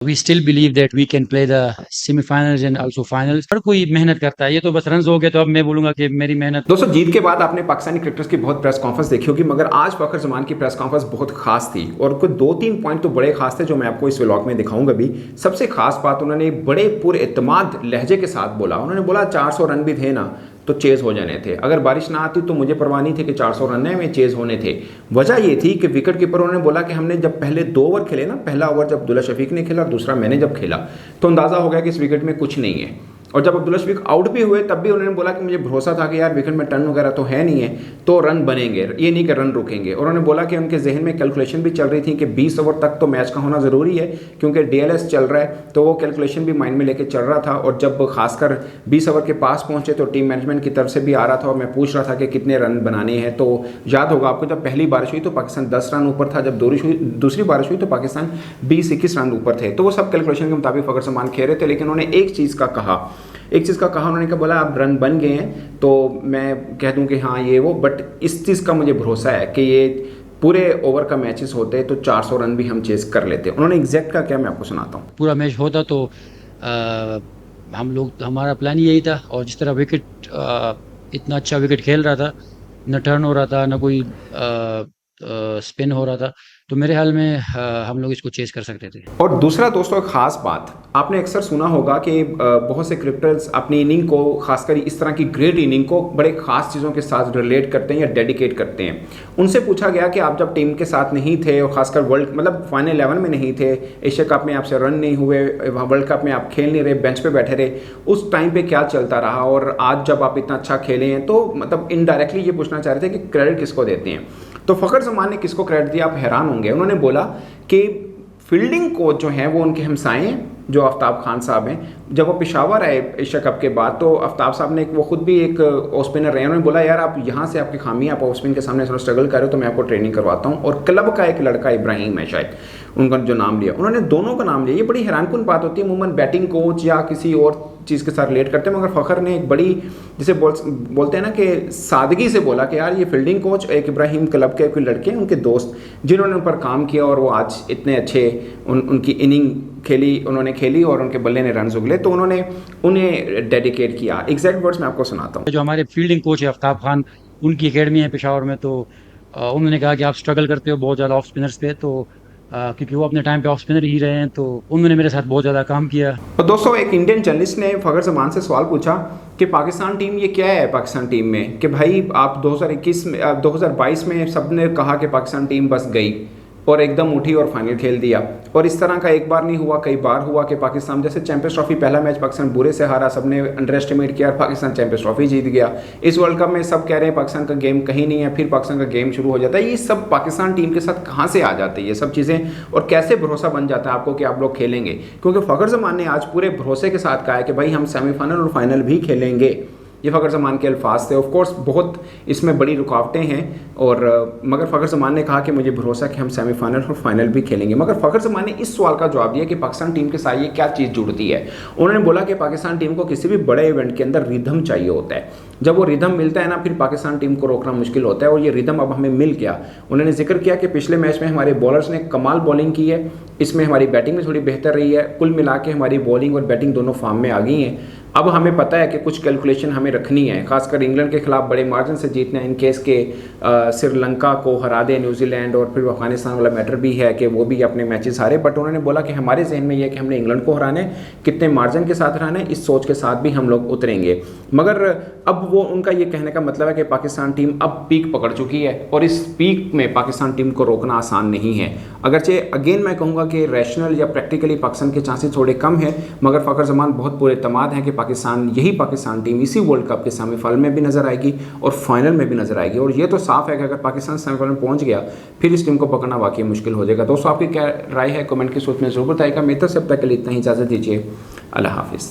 We still believe that we can play the semifinals and also finals. हर कोई मेहनत करता है, ये तो बस रन हो गए तो अब मैं बोलूंगा कि मेरी मेहनत। दोस्तों, जीत के बाद आपने पाकिस्तानी क्रिकेटर्स की बहुत प्रेस कॉन्फ्रेंस देखी होगी, मगर आज फखर जमान की प्रेस कॉन्फ्रेंस बहुत खास थी और कुछ 2-3 पॉइंट तो बड़े खास थे जो मैं आपको इस व्लॉग में दिखाऊंगा भी। सबसे खास बात उन्होंने बड़े पूरे एतमाद लहजे के साथ बोला। उन्होंने बोला 400 रन भी थे ना तो चेज हो जाने थे, अगर बारिश ना आती तो मुझे परवाह नहीं थी कि 400 रन है में चेज होने थे। वजह ये थी कि विकेट कीपर उन्होंने बोला कि हमने जब पहले 2 ओवर खेले ना, पहला ओवर जब अब्दुल्ला शफीक ने खेला और दूसरा मैंने जब खेला, तो अंदाजा हो गया कि इस विकेट में कुछ नहीं है। और जब अब्दुल्ला शफीक आउट भी हुए तब भी उन्होंने बोला कि मुझे भरोसा था कि यार विकेट में टर्न वगैरह तो है नहीं है, तो रन बनेंगे, ये नहीं कि रन रुकेंगे। और उन्होंने बोला कि उनके जहन में कैलकुलेशन भी चल रही थी कि 20 ओवर तक तो मैच का होना ज़रूरी है क्योंकि डीएलएस चल रहा है, तो वो कैलकुलेशन भी माइंड में लेके चल रहा था। और जब खासकर 20 ओवर के पास पहुंचे तो टीम मैनेजमेंट की तरफ से भी आ रहा था और मैं पूछ रहा था कि कितने रन बनाने हैं। तो याद होगा आपको, जब पहली बारिश हुई तो पाकिस्तान 10 रन ऊपर था, जब दूसरी बारिश हुई तो पाकिस्तान 20-21 रन ऊपर थे। तो वो सब कैलकुलेशन के मुताबिक फखर जमान खेल रहे थे। लेकिन उन्होंने एक चीज़ का कहा, उन्होंने कहा बोला अब रन बन गए हैं तो मैं कह दूं कि हाँ ये वो, बट इस चीज़ का मुझे भरोसा है कि ये पूरे ओवर का मैचेस होते तो 400 रन भी हम चेस कर लेते। उन्होंने एग्जैक्ट का क्या मैं आपको सुनाता हूँ। पूरा मैच होता तो हम लोग, हमारा प्लान यही था। और जिस तरह विकेट, इतना अच्छा विकेट खेल रहा था, न टर्न हो रहा था, न कोई स्पिन हो रहा था, तो मेरे ख्याल में हम लोग इसको चेस कर सकते थे। और दूसरा दोस्तों, एक खास बात आपने अक्सर सुना होगा कि बहुत से क्रिकेटर्स अपनी इनिंग को, खासकर इस तरह की ग्रेट इनिंग को बड़े खास चीज़ों के साथ रिलेट करते हैं या डेडिकेट करते हैं। उनसे पूछा गया कि आप जब टीम के साथ नहीं थे और खासकर वर्ल्ड मतलब फाइनल 11 में नहीं थे, एशिया कप में आपसे रन नहीं हुए, वर्ल्ड कप में आप खेल नहीं रहे, बेंच पे बैठे रहे, उस टाइम पे क्या चलता रहा, और आज जब आप इतना अच्छा खेले हैं, तो मतलब इनडायरेक्टली ये पूछना चाह रहे थे कि क्रेडिट किसको देते हैं। तो फखर जमान ने किसको क्रेडिट दिया, आप हैरान होंगे। उन्होंने बोला कि फील्डिंग कोच जो हैं वो उनके हमसाए हैं, जो आफ्ताब खान साहब हैं। जब वो पेशावर आए एशिया कप के बाद तो आफ्ताब साहब ने, वो खुद भी एक ऑफ स्पिनर रहे, उन्होंने बोला यार आप यहाँ से आपकी खामी है, आप ऑफ स्पिन के सामने थोड़ा स्ट्रगल कर रहे हो तो मैं आपको ट्रेनिंग करवाता हूँ। और क्लब का एक लड़का इब्राहिम है शायद, उनका जो नाम लिया, उन्होंने दोनों का नाम लिया। ये बड़ी हैरानकुन बात होती है, अमूमन बैटिंग कोच या किसी और चीज़ के साथ रिलेट करते हैं, मगर फ़खर ने एक बड़ी, जिसे बोलते हैं ना कि सादगी से बोला कि यार ये फील्डिंग कोच एक इब्राहिम क्लब के कोई लड़के हैं, उनके दोस्त, जिन्होंने उन पर काम किया और वो आज इतने अच्छे उनकी इनिंग उन्होंने खेली और उनके बल्ले ने रन उगले, तो उन्होंने उन्हें डेडिकेट किया। एग्जैक्ट वर्ड्स मैं आपको सुनाता हूँ। जो हमारे फील्डिंग कोच है आफ्ताब खान, उनकी एकेडमी है पेशावर में, तो उन्होंने कहा कि आप स्ट्रगल करते हो बहुत ज़्यादा ऑफ स्पिनर्स पे, तो क्योंकि वो अपने टाइम पे ऑफ स्पिनर ही रहे हैं, तो उन्होंने मेरे साथ बहुत ज़्यादा काम किया। और दोस्तों, एक इंडियन जर्नलिस्ट ने फखर जमान से सवाल पूछा कि पाकिस्तान टीम ये क्या है पाकिस्तान टीम में, कि भाई आप 2022 में सबने कहा कि पाकिस्तान टीम बस गई और एकदम उठी और फाइनल खेल दिया, और इस तरह का एक बार नहीं हुआ, कई बार हुआ कि पाकिस्तान, जैसे चैंपियंस ट्रॉफी पहला मैच पाकिस्तान बुरे से हारा, सबने अंडर एस्टिमेट किया, पाकिस्तान चैंपियंस ट्रॉफी जीत गया। इस वर्ल्ड कप में सब कह रहे हैं पाकिस्तान का गेम कहीं नहीं है, फिर पाकिस्तान का गेम शुरू हो जाता है। ये सब पाकिस्तान टीम के साथ कहाँ से आ जाती है ये सब चीज़ें, और कैसे भरोसा बन जाता है आपको कि आप लोग खेलेंगे, क्योंकि फखर जमान ने आज पूरे भरोसे के साथ कहा है कि भाई हम सेमीफाइनल और फाइनल भी खेलेंगे। ये फ़खर जमान के अल्फाज थे। ऑफ कोर्स बहुत इसमें बड़ी रुकावटें हैं, और मगर फ़खर जमान ने कहा कि मुझे भरोसा कि हम सेमीफाइनल और फाइनल भी खेलेंगे। मगर फ़खर जमान ने इस सवाल का जवाब दिया कि पाकिस्तान टीम के साथ ये क्या चीज़ जुड़ती है। उन्होंने बोला कि पाकिस्तान टीम को किसी भी बड़े इवेंट के अंदर रिदम चाहिए होता है, जब वो रिदम मिलता है ना, फिर पाकिस्तान टीम को रोकना मुश्किल होता है, और ये रिदम अब हमें मिल गया। उन्होंने जिक्र किया कि पिछले मैच में हमारे बॉलर्स ने कमाल बॉलिंग की है, इसमें हमारी बैटिंग में थोड़ी बेहतर रही है, कुल मिला के हमारी बॉलिंग और बैटिंग दोनों फॉर्म में आ गई हैं। अब हमें पता है कि कुछ कैलकुलेशन हमें रखनी है, खासकर इंग्लैंड के खिलाफ बड़े मार्जिन से जीतना है, इन केस के श्रीलंका को हरा दे न्यूजीलैंड, और फिर अफगानिस्तान वाला मैटर भी है कि वो भी अपने मैचेस हारे। बट उन्होंने बोला कि हमारे जहन में यह है कि हमने इंग्लैंड को हराना है, कितने मार्जिन के साथ हराना है, इस सोच के साथ भी हम लोग उतरेंगे। मगर अब वो उनका ये कहने का मतलब है कि पाकिस्तान टीम अब पीक पकड़ चुकी है, और इस पीक में पाकिस्तान टीम को रोकना आसान नहीं है। अगरचे अगेन मैं कहूँगा कि रैशनल या प्रैक्टिकली पाकिस्तान के चांसेस थोड़े कम हैं, मगर फ़खर जमान बहुत पूरे एतमाद है कि यही पाकिस्तान टीम इसी वर्ल्ड कप के सेमीफाइनल में भी नजर आएगी और फाइनल में भी नजर आएगी। और ये तो साफ है कि अगर पाकिस्तान सेमीफाइनल में पहुंच गया फिर इस टीम को पकड़ना वाकई मुश्किल हो जाएगा। दोस्तों, आपकी क्या राय है कमेंट की सूरत में जरूर बताइएगा। मेरे तरफ से अब तक के लिए इतना ही, इजाजत दीजिए। अल्लाह हाफिज़।